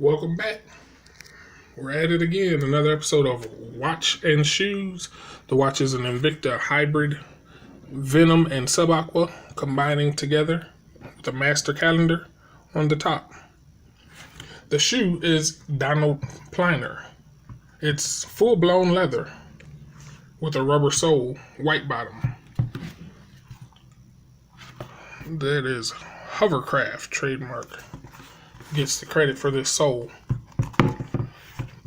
Welcome back. We're at it again. Another episode of Watch and Shoes. The watch is an Invicta hybrid, Venom and Subaqua combining together with a master calendar on the top. The shoe is Donald Pliner. It's full-blown leather with a rubber sole, white bottom. That is Hovercraft trademark. Gets the credit for this sole.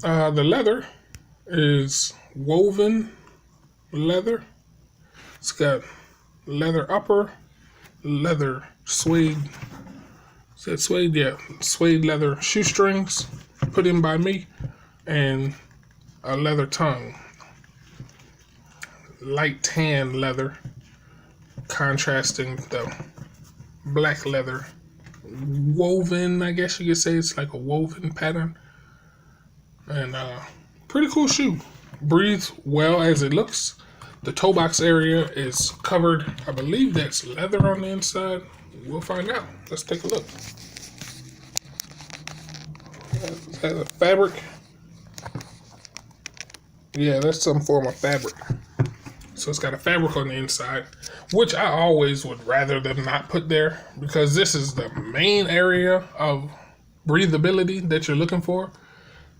The leather is woven leather. It's got leather upper, leather suede. Is that suede? Yeah, suede leather shoestrings put in by me, and a leather tongue. Light tan leather, contrasting the black leather. Woven, I guess you could say. It's like a woven pattern. And pretty cool shoe. Breathes well as it looks. The toe box area is covered. I believe that's leather on the inside. We'll find out. Let's take a look. Is that a fabric? Yeah, that's some form of fabric. So it's got a fabric on the inside, which I always would rather them not put there, because this is the main area of breathability that you're looking for.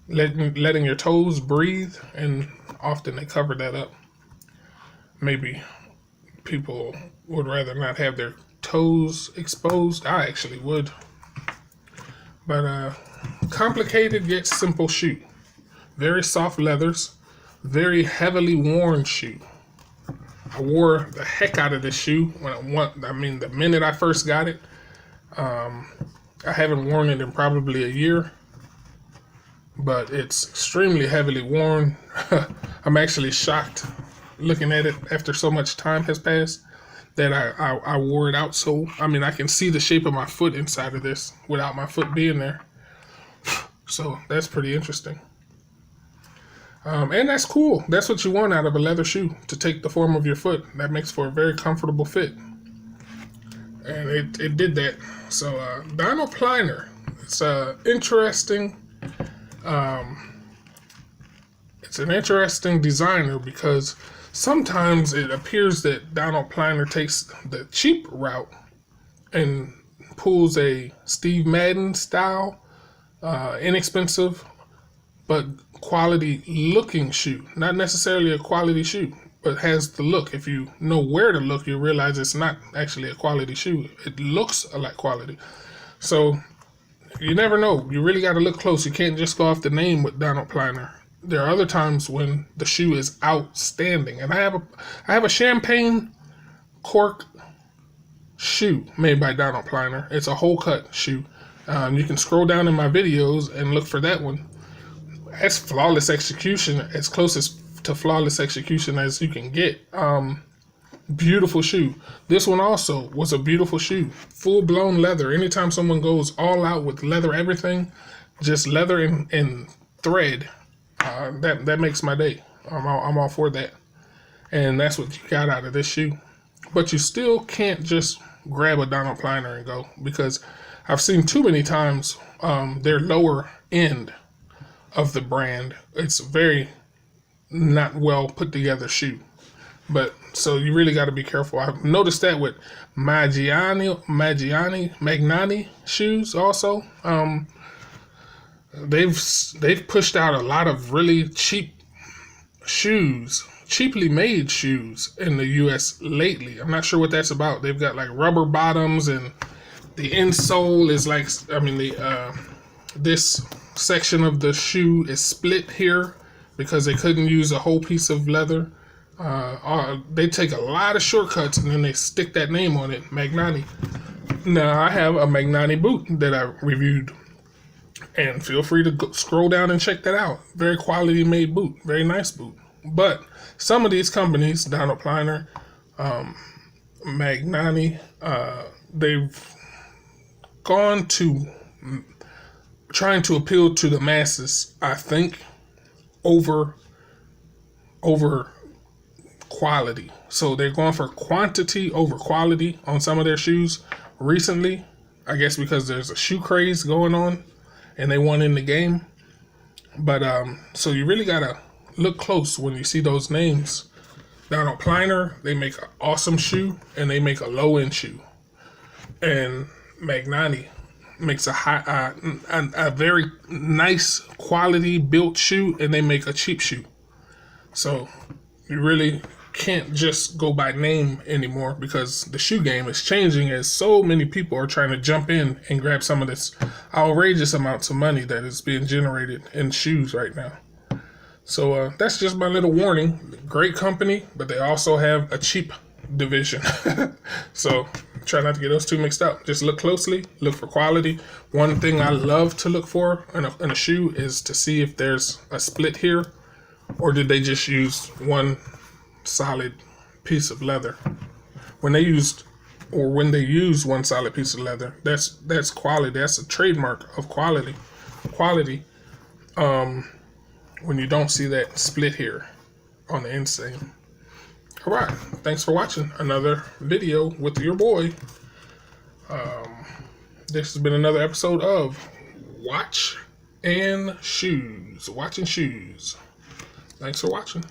Letting your toes breathe, and often they cover that up. Maybe people would rather not have their toes exposed. I actually would. But complicated yet simple shoe. Very soft leathers. Very heavily worn shoe. I wore the heck out of this shoe the minute I first got it. I haven't worn it in probably a year, but it's extremely heavily worn. I'm actually shocked looking at it after so much time has passed that I wore it out. So, I can see the shape of my foot inside of this without my foot being there. So that's pretty interesting. And that's cool. That's what you want out of a leather shoe, to take the form of your foot. That makes for a very comfortable fit. And it did that. So Donald Pliner. It's interesting. It's an interesting designer, because sometimes it appears that Donald Pliner takes the cheap route and pulls a Steve Madden style, inexpensive but quality looking shoe. Not necessarily a quality shoe, but has the look. If you know where to look, you realize it's not actually a quality shoe. It looks like quality. So you never know. You really got to look close. You can't just go off the name with Donald Pliner. There are other times when the shoe is outstanding. And I have a champagne cork shoe made by Donald Pliner. It's a WHOLECUT shoe. You can scroll down in my videos and look for that one. That's flawless execution, as close to flawless execution as you can get. Beautiful shoe. This one also was a beautiful shoe. Full-blown leather. Anytime someone goes all out with leather everything, just leather and thread, that makes my day. I'm all for that. And that's what you got out of this shoe. But you still can't just grab a Donald Pliner and go, because I've seen too many times their lower end of the brand. It's very not well put together shoe. But so you really got to be careful. I've noticed that with Magnani shoes also. They've pushed out a lot of really cheap shoes, cheaply made shoes in the US lately. I'm not sure what that's about. They've got like rubber bottoms, and the insole is like, this section of the shoe is split here because they couldn't use a whole piece of leather. They take a lot of shortcuts and then they stick that name on it, Magnani. Now I have a Magnani boot that I reviewed, and feel free to scroll down and check that out. Very quality made boot, very nice boot. But some of these companies, Donald Pliner, Magnani, they've gone to trying to appeal to the masses, I think, over quality. So they're going for quantity over quality on some of their shoes recently. I guess because there's a shoe craze going on, and they won in the game. But so you really gotta look close when you see those names. Donald Pliner, they make an awesome shoe, and they make a low-end shoe. And Magnani makes a very nice quality built shoe, and they make a cheap shoe. So you really can't just go by name anymore, because the shoe game is changing as so many people are trying to jump in and grab some of this outrageous amounts of money that is being generated in shoes right now. So that's just my little warning. Great company, but they also have a cheap division. So try not to get those two mixed up. Just look closely, look for quality. One thing I love to look for in a shoe is to see if there's a split here, or did they just use one solid piece of leather. When they use one solid piece of leather, that's quality. That's a trademark of quality. When you don't see that split here on the inseam. All right, thanks for watching another video with your boy. This has been another episode of Watch and Shoes. Watching Shoes. Thanks for watching.